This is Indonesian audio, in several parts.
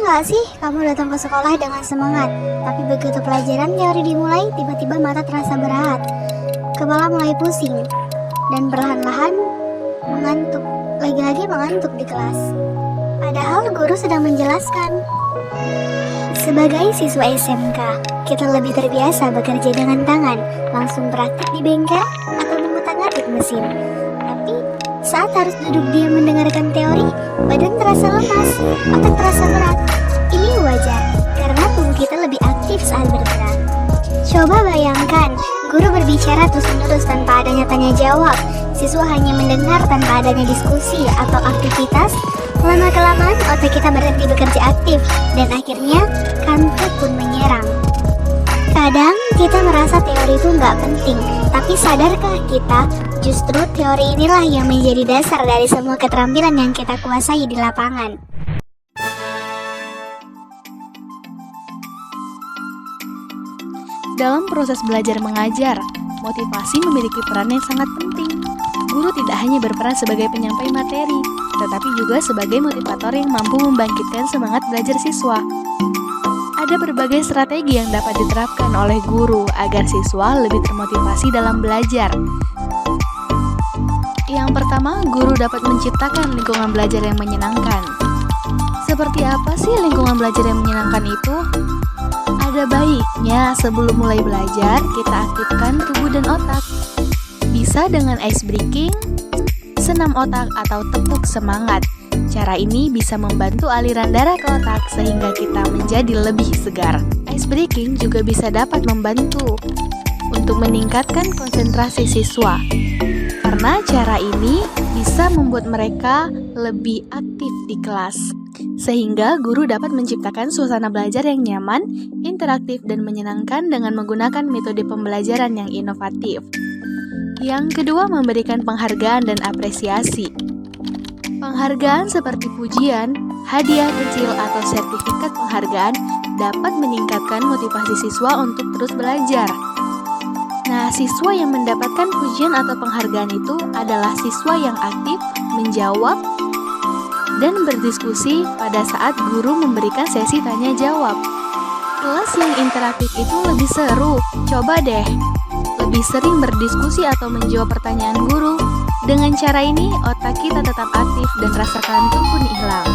nggak sih kamu datang ke sekolah dengan semangat, tapi begitu pelajaran teori dimulai, tiba-tiba mata terasa berat, kepala mulai pusing, dan perlahan-lahan mengantuk, lagi-lagi mengantuk di kelas. Padahal guru sedang menjelaskan. Sebagai siswa SMK, kita lebih terbiasa bekerja dengan tangan, langsung praktik di bengkel atau mengutak-ngatik mesin. Tapi saat harus duduk diam mendengarkan teori, badan terasa lemas, otak terasa berat. Ini wajar, karena tubuh kita lebih aktif saat bergerak. Coba bayangkan, guru berbicara terus-menerus tanpa adanya tanya jawab. Siswa hanya mendengar tanpa adanya diskusi atau aktivitas. Lama-kelamaan otak kita berhenti bekerja aktif, dan akhirnya kantuk pun menyerang. Kadang kita merasa teori itu nggak penting, tapi sadarkah kita justru teori inilah yang menjadi dasar dari semua keterampilan yang kita kuasai di lapangan. Dalam proses belajar mengajar, motivasi memiliki peran yang sangat penting. Guru tidak hanya berperan sebagai penyampai materi, tetapi juga sebagai motivator yang mampu membangkitkan semangat belajar siswa. Ada berbagai strategi yang dapat diterapkan oleh guru agar siswa lebih termotivasi dalam belajar. Yang pertama, guru dapat menciptakan lingkungan belajar yang menyenangkan. Seperti apa sih lingkungan belajar yang menyenangkan itu? Ada baiknya sebelum mulai belajar, kita aktifkan tubuh dan otak. Bisa dengan ice breaking, senam otak, atau tepuk semangat. Cara ini bisa membantu aliran darah ke otak sehingga kita menjadi lebih segar. Ice breaking juga bisa dapat membantu untuk meningkatkan konsentrasi siswa. Karena cara ini bisa membuat mereka lebih aktif di kelas. Sehingga guru dapat menciptakan suasana belajar yang nyaman, interaktif, dan menyenangkan dengan menggunakan metode pembelajaran yang inovatif. Yang kedua, memberikan penghargaan dan apresiasi. Penghargaan seperti pujian, hadiah kecil, atau sertifikat penghargaan dapat meningkatkan motivasi siswa untuk terus belajar. Nah, siswa yang mendapatkan pujian atau penghargaan itu adalah siswa yang aktif, menjawab, dan berdiskusi pada saat guru memberikan sesi tanya jawab. Kelas yang interaktif itu lebih seru. Coba deh lebih sering berdiskusi atau menjawab pertanyaan guru. Dengan cara ini, otak kita tetap aktif dan rasa kantuk pun hilang.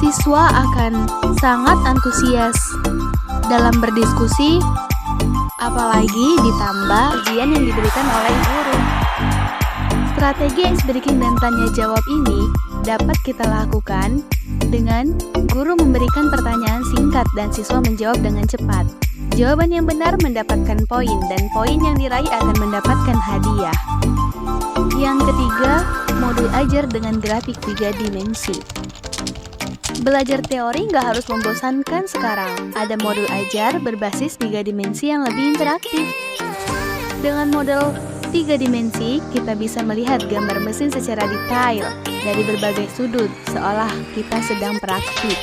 Siswa akan sangat antusias dalam berdiskusi, apalagi ditambah ujian yang diberikan oleh guru. Strategi ice breaking dan tanya jawab ini dapat kita lakukan dengan guru memberikan pertanyaan singkat dan siswa menjawab dengan cepat. Jawaban yang benar mendapatkan poin, dan poin yang diraih akan mendapatkan hadiah. Yang ketiga, modul ajar dengan grafik 3 dimensi. Belajar teori nggak harus membosankan sekarang. Ada modul ajar berbasis 3 dimensi yang lebih interaktif. Dengan model 3 dimensi, kita bisa melihat gambar mesin secara detail dari berbagai sudut, seolah kita sedang praktik.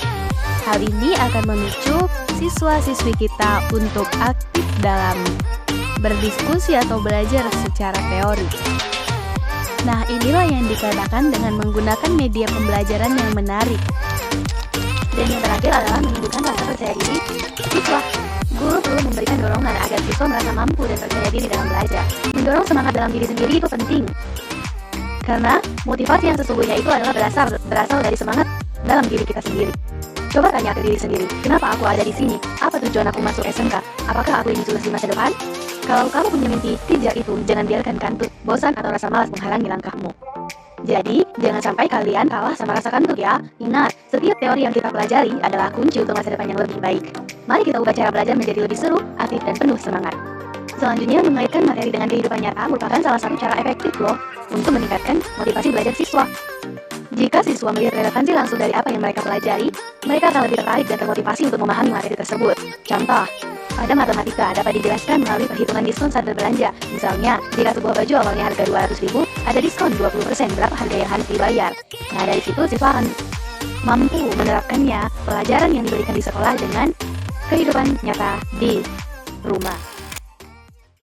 Hal ini akan memicu siswa-siswi kita untuk aktif dalam berdiskusi atau belajar secara teori. Nah, inilah yang dikatakan dengan menggunakan media pembelajaran yang menarik. Dan yang terakhir adalah menumbuhkan rasa percaya diri siswa. Guru perlu memberikan dorongan agar siswa merasa mampu dan percaya diri dalam belajar. Mendorong semangat dalam diri sendiri itu penting. Karena motivasi yang sesungguhnya itu adalah berasal dari semangat dalam diri kita sendiri. Coba tanya ke diri sendiri, kenapa aku ada di sini? Apa tujuan aku masuk SMK? Apakah aku ingin sukses di masa depan? Kalau kamu punya mimpi, kejar itu. Jangan biarkan kantuk, bosan, atau rasa malas menghalangi langkahmu. Jadi, jangan sampai kalian kalah sama rasa kantuk ya. Ingat, setiap teori yang kita pelajari adalah kunci untuk masa depan yang lebih baik. Mari kita ubah cara belajar menjadi lebih seru, aktif, dan penuh semangat. Selanjutnya, mengaitkan materi dengan kehidupan nyata merupakan salah satu cara efektif loh untuk meningkatkan motivasi belajar siswa. Jika siswa melihat relevansi langsung dari apa yang mereka pelajari, mereka akan lebih tertarik dan termotivasi untuk memahami materi tersebut. Contoh, pada matematika dapat dijelaskan melalui perhitungan diskon saat berbelanja. Misalnya, jika sebuah baju awalnya harga 200.000, ada diskon 20% berapa harga yang harus dibayar. Nah, dari situ siswa akan mampu menerapkannya pelajaran yang diberikan di sekolah dengan kehidupan nyata di rumah.